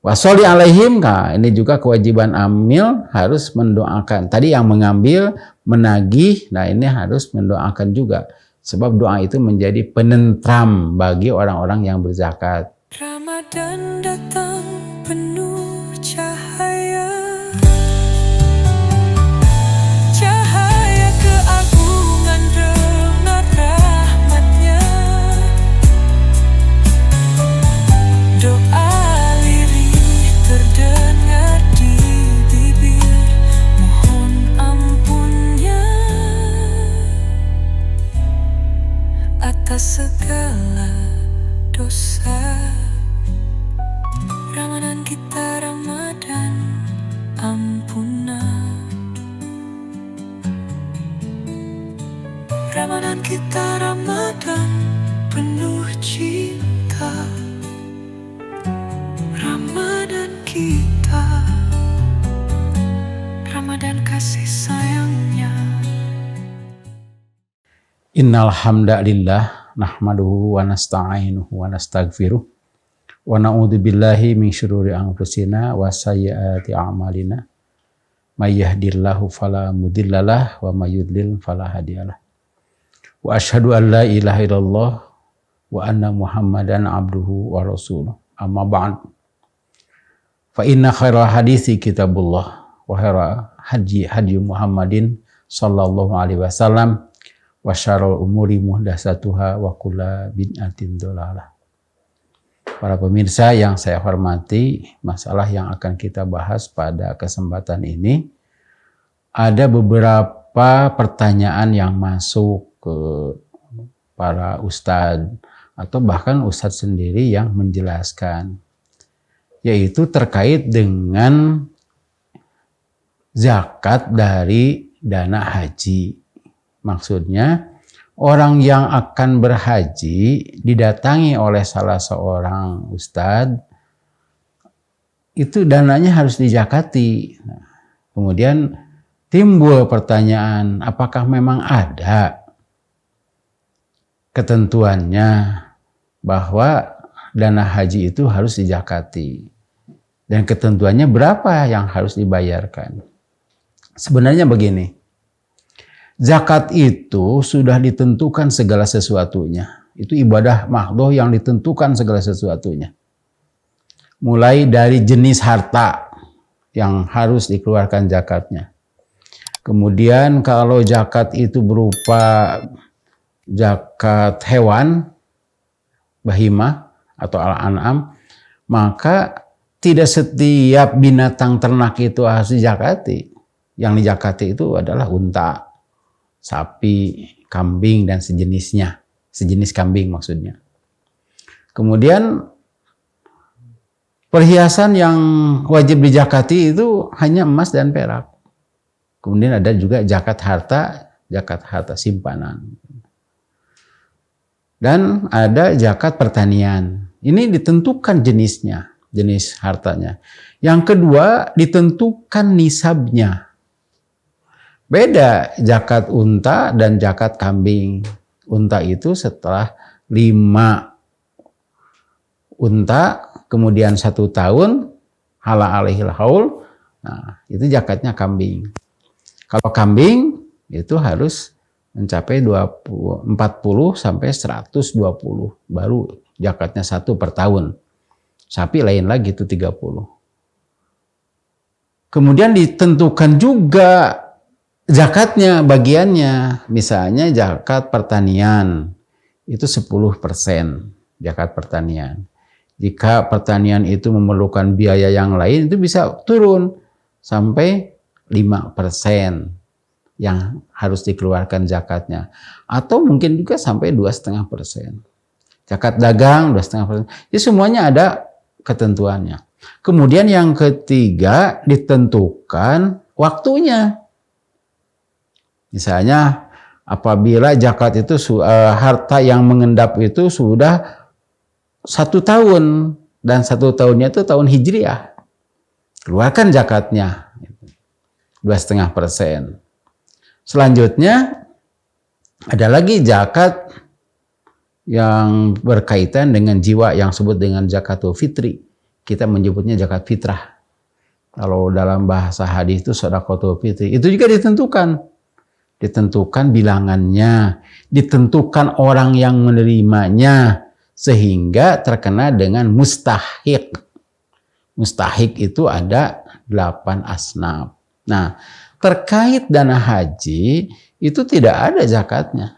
Washolli alaihim, nah ini juga kewajiban amil harus mendoakan. Tadi yang mengambil, menagih, nah ini harus mendoakan juga. Sebab doa itu menjadi penentram bagi orang-orang yang berzakat. Ramadan datang penuh cahaya, cahaya keagungan dengan rahmatnya. Doa lirih terdengar di bibir, mohon ampunnya atas segala dosa. Ramadan kita Ramadan ampunan, Ramadan kita Ramadan penuh cinta, Ramadan kita Ramadan kasih sayangnya. Innal hamdalillah nahmaduhu wa nasta'inuhu wa nastaghfiruh wa na'udzu billahi min syururi anfusina wa sayyiati a'malina. May yahdihillahu fala mudhillalah wa may yudlil fala hadiyalah. Wa asyhadu an la ilaha illallah wa anna Muhammadan abduhu wa rasuluh. Amma ba'd. Fa inna khairal haditsi kitabullah wa khairal hadi Muhammadin sallallahu alaihi wasallam wa syarrul umuri muhdatsatuha wa kullu bid'atin dhalalah. Para pemirsa yang saya hormati, masalah yang akan kita bahas pada kesempatan ini ada beberapa pertanyaan yang masuk ke para ustadz atau bahkan ustadz sendiri yang menjelaskan, yaitu terkait dengan zakat dari dana haji. Maksudnya, orang yang akan berhaji didatangi oleh salah seorang ustadz, itu dananya harus dizakati. Nah, kemudian timbul pertanyaan, apakah memang ada ketentuannya bahwa dana haji itu harus dizakati? Dan ketentuannya berapa yang harus dibayarkan? Sebenarnya begini. Zakat itu sudah ditentukan segala sesuatunya. Itu ibadah mahdhah yang ditentukan segala sesuatunya. Mulai dari jenis harta yang harus dikeluarkan zakatnya. Kemudian kalau zakat itu berupa zakat hewan, bahimah atau al-an'am, maka tidak setiap binatang ternak itu harus dizakati. Yang dizakati itu adalah unta, sapi, kambing, dan sejenisnya. Sejenis kambing maksudnya. Kemudian perhiasan yang wajib dizakati itu hanya emas dan perak. Kemudian ada juga zakat harta simpanan. Dan ada zakat pertanian. Ini ditentukan jenisnya, jenis hartanya. Yang kedua, ditentukan nisabnya. Beda zakat unta dan zakat kambing. Unta itu setelah 5 unta, kemudian 1 tahun, hala alaihil haul, nah itu zakatnya kambing. Kalau kambing itu harus mencapai 40 sampai 120, baru zakatnya 1 per tahun. Sapi lain lagi itu 30. Kemudian ditentukan juga zakatnya, bagiannya. Misalnya zakat pertanian itu 10% zakat pertanian. Jika pertanian itu memerlukan biaya yang lain, itu bisa turun sampai 5% yang harus dikeluarkan zakatnya. Atau mungkin juga sampai 2,5%. Zakat dagang 2,5%. Jadi semuanya ada ketentuannya. Kemudian yang ketiga, ditentukan waktunya. Misalnya apabila zakat itu harta yang mengendap itu sudah 1 tahun dan 1 tahunnya itu tahun Hijriah, keluarkan zakatnya 2,5%. Selanjutnya ada lagi zakat yang berkaitan dengan jiwa yang disebut dengan zakatul fitri. kita menyebutnya zakat fitrah. Kalau dalam bahasa hadis itu shadaqatul fitri. Itu juga ditentukan. Ditentukan bilangannya, ditentukan orang yang menerimanya, sehingga terkena dengan mustahik. Mustahik itu ada 8 asnaf. Nah, terkait dana haji, itu tidak ada zakatnya.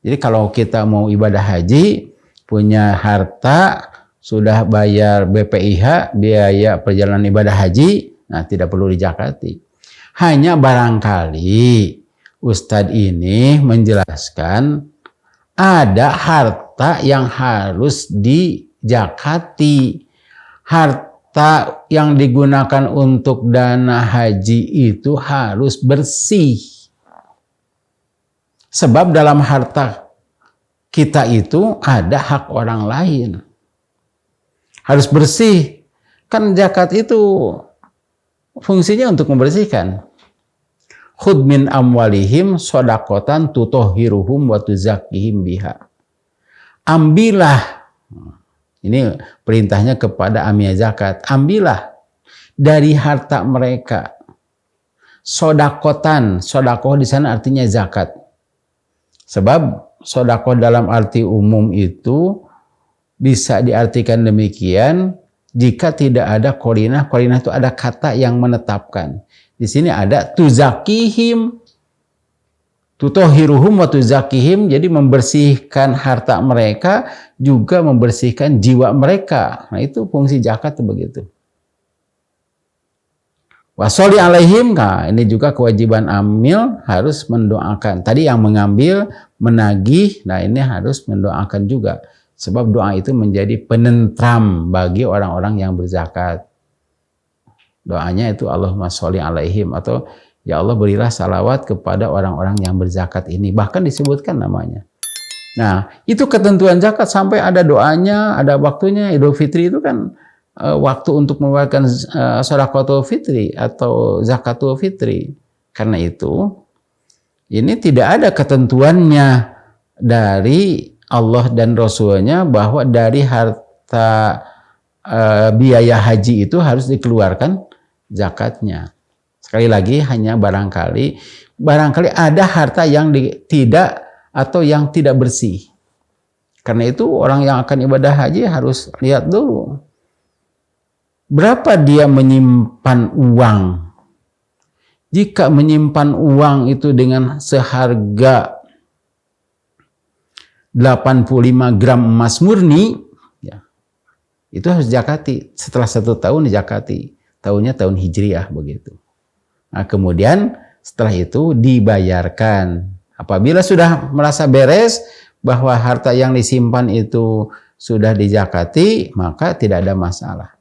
Jadi kalau kita mau ibadah haji, punya harta, sudah bayar BPIH, biaya perjalanan ibadah haji, nah tidak perlu dizakati. Hanya barangkali Ustadz ini menjelaskan ada harta yang harus dizakati. Harta yang digunakan untuk dana haji itu harus bersih. Sebab dalam harta kita itu ada hak orang lain. Harus bersih. Kan zakat itu fungsinya untuk membersihkan. Khudh min amwalihim shadaqatan tutahhiruhum wa tuzakkihim biha. Ambillah, ini perintahnya kepada amil zakat, ambillah dari harta mereka shadaqatan. Shadaqah di sana artinya zakat. Sebab shadaqah dalam arti umum itu bisa diartikan demikian jika tidak ada qarinah. Qarinah itu ada kata yang menetapkan. Di sini ada tuzakihim, tutahhiruhum wa tuzakihim, jadi membersihkan harta mereka juga membersihkan jiwa mereka. Nah, itu fungsi zakat begitu. Washolli alaihim, nah ini juga kewajiban amil harus mendoakan. Tadi yang mengambil, menagih, nah ini harus mendoakan juga. Sebab doa itu menjadi penentram bagi orang-orang yang berzakat. Doanya itu Allahumma sholli alaihim, atau ya Allah berilah salawat kepada orang-orang yang berzakat ini. Bahkan disebutkan namanya. Nah, itu ketentuan zakat sampai ada doanya, ada waktunya. Idul Fitri itu kan waktu untuk mengeluarkan shadaqatul fitri atau zakatul fitri. Karena itu, ini tidak ada ketentuannya dari Allah dan Rasulnya bahwa dari harta biaya haji itu harus dikeluarkan zakatnya. Sekali lagi, hanya barangkali ada harta yang tidak atau yang tidak bersih. Karena itu orang yang akan ibadah haji harus lihat dulu berapa dia menyimpan uang. Jika menyimpan uang itu dengan seharga 85 gram emas murni, ya, itu harus zakati. Setelah 1 tahun dizakati. Tahunnya tahun Hijriah begitu. Nah, kemudian setelah itu dibayarkan. Apabila sudah merasa beres bahwa harta yang disimpan itu sudah dizakati, maka tidak ada masalah.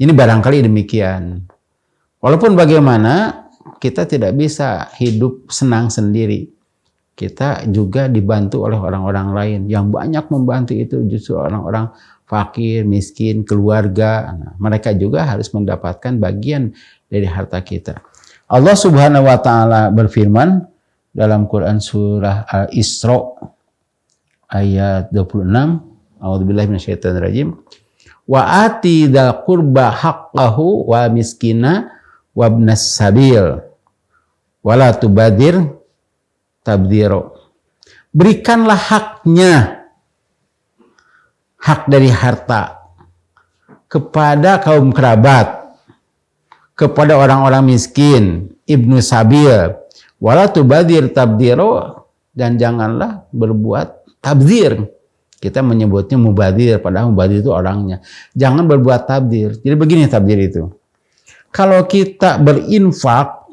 Ini barangkali demikian. Walaupun bagaimana, kita tidak bisa hidup senang sendiri. Kita juga dibantu oleh orang-orang lain. Yang banyak membantu itu justru orang-orang fakir, miskin, keluarga. Nah, mereka juga harus mendapatkan bagian dari harta kita. Allah Subhanahu wa taala berfirman dalam Quran surah Al-Isra ayat 26, A'udzubillahi minasyaitonirrajim. Wa ati dzal qurba haqqahu wa miskina wa ibnas sabil wa la tubadir tabdzira. Berikanlah haknya, hak dari harta, kepada kaum kerabat, kepada orang-orang miskin, ibnu sabil, wala tubadir tabdzira, dan janganlah berbuat tabdzir. Kita menyebutnya mubadir, padahal mubadir itu orangnya. Jangan berbuat tabdzir. Jadi begini tabdzir itu. Kalau kita berinfak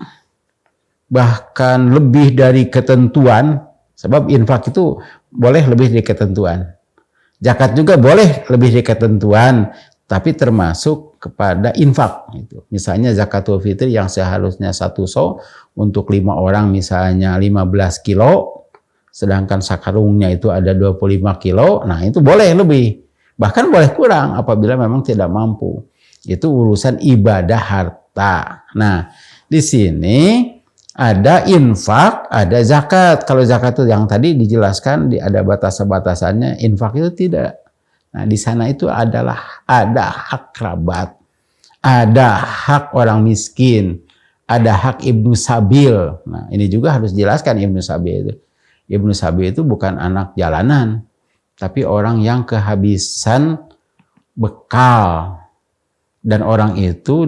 bahkan lebih dari ketentuan, sebab infak itu boleh lebih dari ketentuan. Zakat juga boleh lebih dari ketentuan, tapi termasuk kepada infak. Misalnya zakatul fitri yang seharusnya 1 so untuk 5 orang misalnya 15 kilo, sedangkan sakarungnya itu ada 25 kilo, nah itu boleh lebih. Bahkan boleh kurang apabila memang tidak mampu. Itu urusan ibadah harta. Nah, di sini ada infak, ada zakat. Kalau zakat itu yang tadi dijelaskan, ada batasan-batasannya. Infak itu tidak. Nah, di sana itu adalah ada hak kerabat, ada hak orang miskin, ada hak ibnu sabil. Nah, ini juga harus dijelaskan ibnu sabil itu. Ibnu sabil itu bukan anak jalanan, tapi orang yang kehabisan bekal. Dan orang itu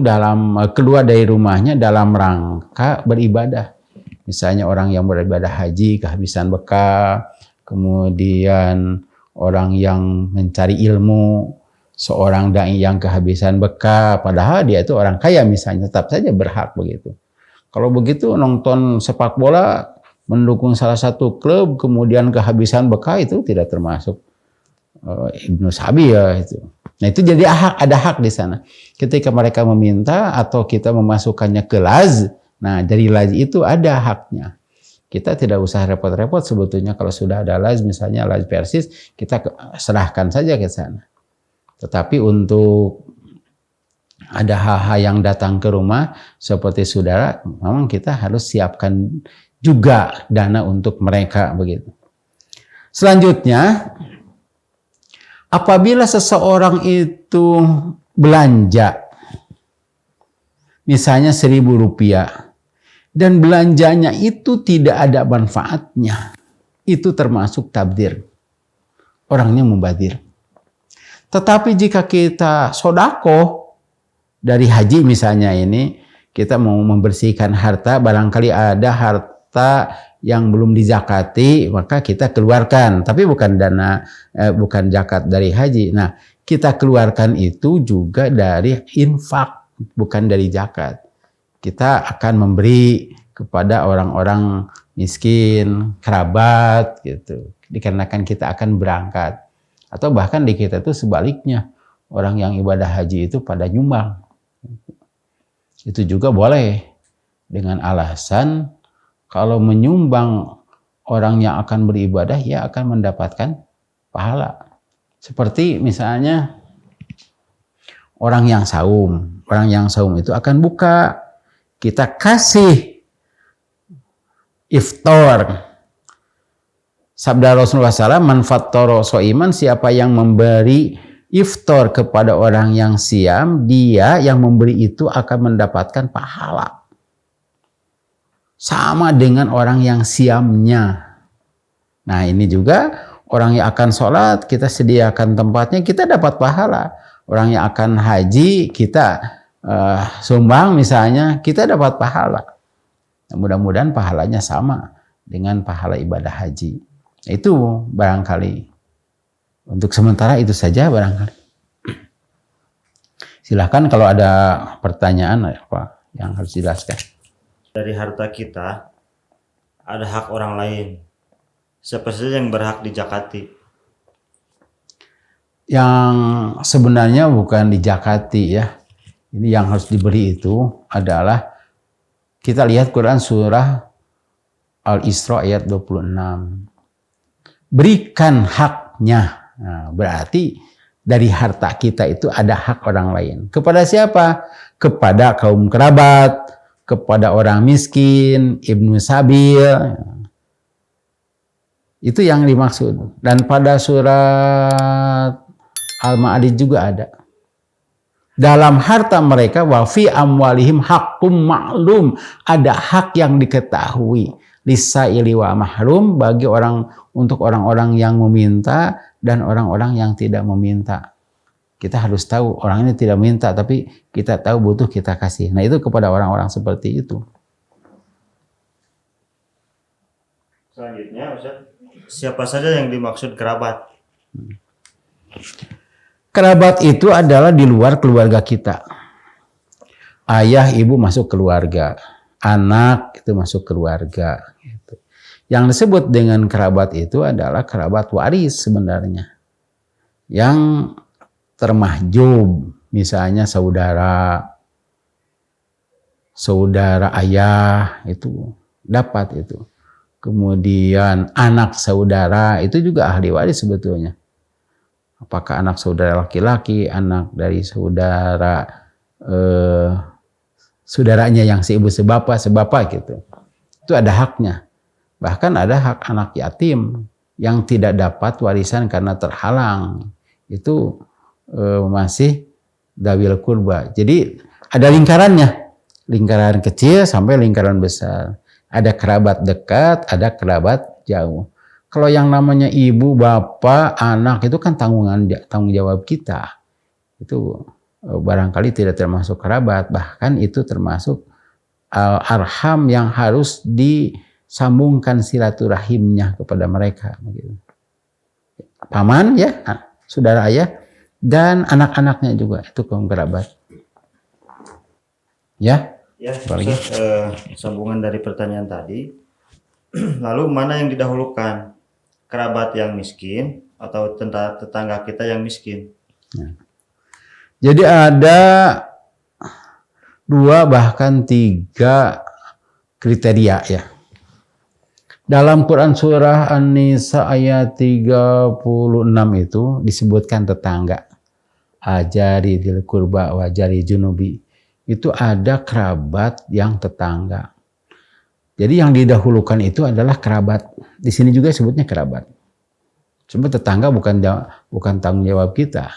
keluar dari rumahnya dalam rangka beribadah. Misalnya orang yang beribadah haji kehabisan bekal, kemudian orang yang mencari ilmu, seorang dai yang kehabisan bekal, padahal dia itu orang kaya misalnya, tetap saja berhak begitu. Kalau begitu nonton sepak bola, mendukung salah satu klub, kemudian kehabisan bekal, itu tidak termasuk ibnu sabil ya itu. Nah itu jadi ada hak di sana. Ketika mereka meminta atau kita memasukkannya ke laz, nah dari laz itu ada haknya. Kita tidak usah repot-repot sebetulnya kalau sudah ada laz, misalnya laz persis, kita serahkan saja ke sana. Tetapi untuk ada hal-hal yang datang ke rumah seperti saudara, memang kita harus siapkan juga dana untuk mereka begitu. Selanjutnya, apabila seseorang itu belanja, misalnya Rp1.000, dan belanjanya itu tidak ada manfaatnya, itu termasuk tabdir. Orangnya mubadzir. Tetapi jika kita sodako dari haji misalnya ini, kita mau membersihkan harta, barangkali ada harta yang belum dizakati, maka kita keluarkan. Tapi bukan bukan zakat dari haji. Nah, kita keluarkan itu juga dari infak, bukan dari zakat. Kita akan memberi kepada orang-orang miskin, kerabat, gitu. Dikarenakan kita akan berangkat. Atau bahkan di kita itu sebaliknya, orang yang ibadah haji itu pada nyumbang. Itu juga boleh dengan alasan kalau menyumbang orang yang akan beribadah, ia akan mendapatkan pahala. Seperti misalnya orang yang saum. Orang yang saum itu akan buka. Kita kasih iftar. Sabda Rasulullah SAW, man fattara shaiman, siapa yang memberi iftar kepada orang yang siam, dia yang memberi itu akan mendapatkan pahala. Sama dengan orang yang siamnya. Nah ini juga orang yang akan sholat, kita sediakan tempatnya, kita dapat pahala. Orang yang akan haji, kita sumbang misalnya, kita dapat pahala. Nah, mudah-mudahan pahalanya sama dengan pahala ibadah haji. Itu barangkali. Untuk sementara itu saja barangkali. Silahkan kalau ada pertanyaan apa yang harus dijelaskan. Dari harta kita ada hak orang lain. Siapa saja yang berhak dijakati? Yang sebenarnya bukan dijakati ya. Ini yang harus diberi itu adalah, kita lihat Quran surah Al-Isra ayat 26. Berikan haknya. Nah, berarti dari harta kita itu ada hak orang lain. Kepada siapa? Kepada kaum kerabat, kepada orang miskin, ibnu sabil. Itu yang dimaksud. Dan pada surat Al-Ma'arij juga ada. Dalam harta mereka, wa fi amwalihim haqqum ma'lum, ada hak yang diketahui. Lisaili wa mahrum, bagi untuk orang-orang yang meminta dan orang-orang yang tidak meminta. Kita harus tahu orang ini tidak minta, tapi kita tahu butuh, kita kasih. Nah itu kepada orang-orang seperti itu. Selanjutnya, Ustaz, siapa saja yang dimaksud kerabat? Kerabat itu adalah di luar keluarga kita. Ayah, ibu masuk keluarga. Anak itu masuk keluarga. Yang disebut dengan kerabat itu adalah kerabat waris sebenarnya. Yang termahjub. Misalnya saudara ayah itu dapat itu. Kemudian anak saudara itu juga ahli waris sebetulnya. Apakah anak saudara laki-laki, anak dari saudaranya yang seibu sebapak gitu. Itu ada haknya. Bahkan ada hak anak yatim yang tidak dapat warisan karena terhalang. itu masih dawil kurba. Jadi ada lingkarannya, lingkaran kecil sampai lingkaran besar. Ada kerabat dekat, ada kerabat jauh. Kalau yang namanya ibu, bapak, anak itu kan tanggung jawab kita. Itu barangkali tidak termasuk kerabat, bahkan itu termasuk arham yang harus disambungkan silaturahimnya kepada mereka. Paman ya, saudara ayah, dan anak-anaknya juga itu kaum kerabat. Ya. Ya, sambungan dari pertanyaan tadi. Lalu mana yang didahulukan? Kerabat yang miskin atau tetangga kita yang miskin? Ya. Jadi ada 2 bahkan 3 kriteria ya. Dalam Quran surah An-Nisa ayat 36 itu disebutkan tetangga. Ajari dil kurba wajari junubi. Itu ada kerabat yang tetangga. Jadi yang didahulukan itu adalah kerabat. Di sini juga sebutnya kerabat. Cuma tetangga bukan tanggung jawab kita.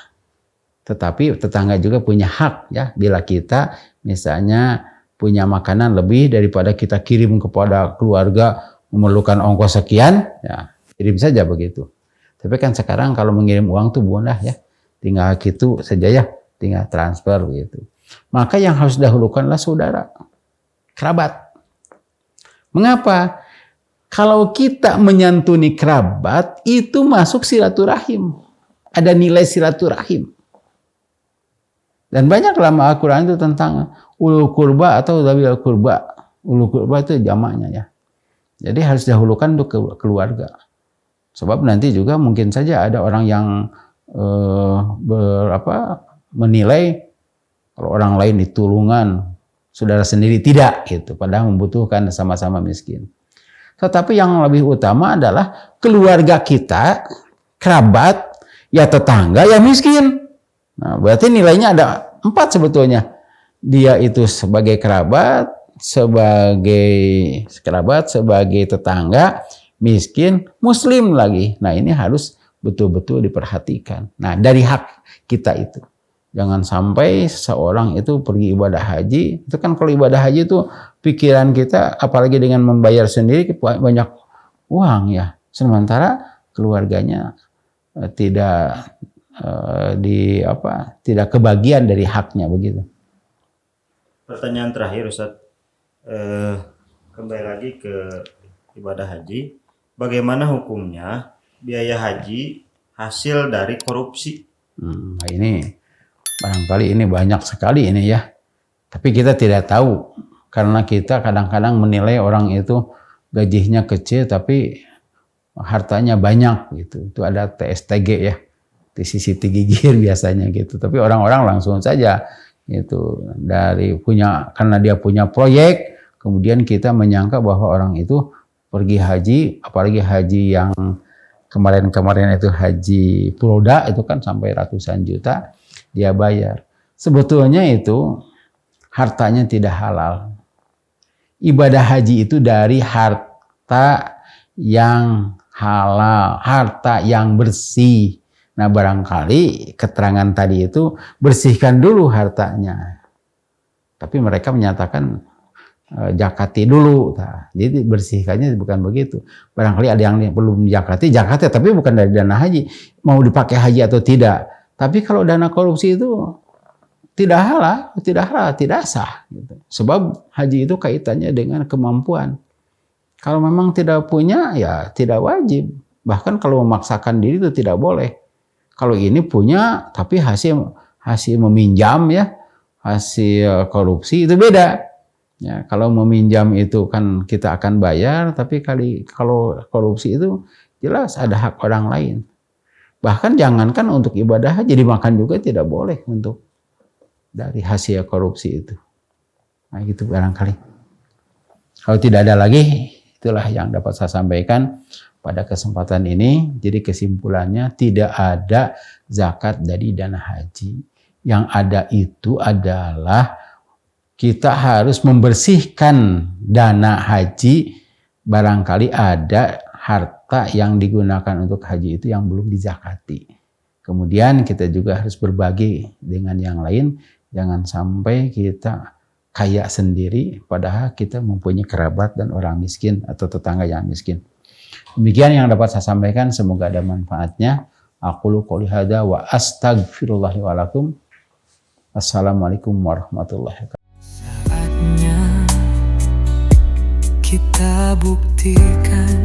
Tetapi tetangga juga punya hak ya. Bila kita misalnya punya makanan lebih daripada kita kirim kepada keluarga memerlukan ongkos sekian, ya kirim saja begitu. Tapi kan sekarang kalau mengirim uang tuh mudah ya. Tinggal gitu saja ya, tinggal transfer begitu. Maka yang harus dahulukanlah saudara, kerabat. Mengapa? Kalau kita menyantuni kerabat, itu masuk silaturahim. Ada nilai silaturahim. Dan banyak dalam Al-Quran itu tentang ulul kurba atau dawil kurba. Ulul kurba itu jamaknya ya. Jadi harus dahulukan untuk keluarga. Sebab nanti juga mungkin saja ada orang yang menilai kalau orang lain ditulungan, saudara sendiri tidak gitu, padahal membutuhkan sama-sama miskin. Tetapi yang lebih utama adalah keluarga kita, kerabat, ya tetangga, ya miskin. Nah, berarti nilainya ada 4 sebetulnya. Dia itu sebagai kerabat, sebagai tetangga, miskin, muslim lagi. Nah, ini harus betul-betul diperhatikan. Nah, dari hak kita itu. Jangan sampai seseorang itu pergi ibadah haji. Itu kan kalau ibadah haji itu pikiran kita, apalagi dengan membayar sendiri banyak uang ya. Sementara keluarganya tidak kebagian dari haknya begitu. Pertanyaan terakhir Ustaz, kembali lagi ke ibadah haji. Bagaimana hukumnya biaya haji hasil dari korupsi? Nah ini barangkali ini banyak sekali ini ya. Tapi kita tidak tahu karena kita kadang-kadang menilai orang itu gajinya kecil tapi hartanya banyak gitu. Itu ada TSTG ya, TCC gigir biasanya gitu. Tapi orang-orang langsung saja itu karena dia punya proyek, kemudian kita menyangka bahwa orang itu pergi haji, apalagi haji yang kemarin-kemarin itu haji Puroda itu kan sampai ratusan juta dia bayar. Sebetulnya itu hartanya tidak halal. Ibadah haji itu dari harta yang halal, harta yang bersih. Nah barangkali keterangan tadi itu bersihkan dulu hartanya. Tapi mereka menyatakan zakati dulu. Nah, jadi bersihkannya bukan begitu. Barangkali ada yang belum zakati, tapi bukan dari dana haji. Mau dipakai haji atau tidak. Tapi kalau dana korupsi itu tidak halal, tidak sah. Gitu. Sebab haji itu kaitannya dengan kemampuan. Kalau memang tidak punya, ya tidak wajib. Bahkan kalau memaksakan diri itu tidak boleh. Kalau ini punya, tapi hasil meminjam ya, hasil korupsi itu beda. Ya, kalau meminjam itu kan kita akan bayar, tapi kalau korupsi itu jelas ada hak orang lain. Bahkan jangankan untuk ibadah, jadi makan juga tidak boleh untuk dari hasil korupsi itu. Nah gitu barangkali. Kalau tidak ada lagi, itulah yang dapat saya sampaikan pada kesempatan ini. Jadi kesimpulannya tidak ada zakat dari dana haji. Yang ada itu adalah kita harus membersihkan dana haji. Barangkali ada harta yang digunakan untuk haji itu yang belum dizakati. Kemudian kita juga harus berbagi dengan yang lain. Jangan sampai kita kaya sendiri padahal kita mempunyai kerabat dan orang miskin atau tetangga yang miskin. Demikian yang dapat saya sampaikan, semoga ada manfaatnya. Aqulu qouli hadza wa astaghfirullahi wa lakum. Assalamualaikum warahmatullahi wabarakatuh. Saatnya kita buktikan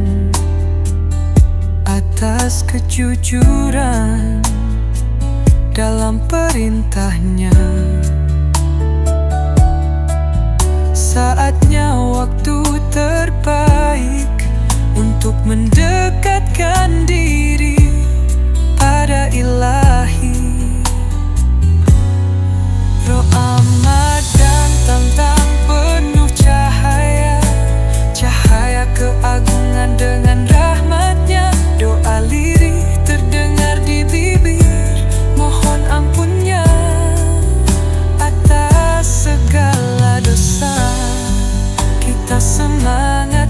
atas kejujuran dalam perintahnya. Saatnya waktu terbaik untuk mendekatkan diri pada Ilahi. Roh Ramadan tentang penuh cahaya, cahaya keagungan dengan rahmatnya. Doa lirih terdengar di bibir, mohon ampunnya atas segala dosa. Kita semangat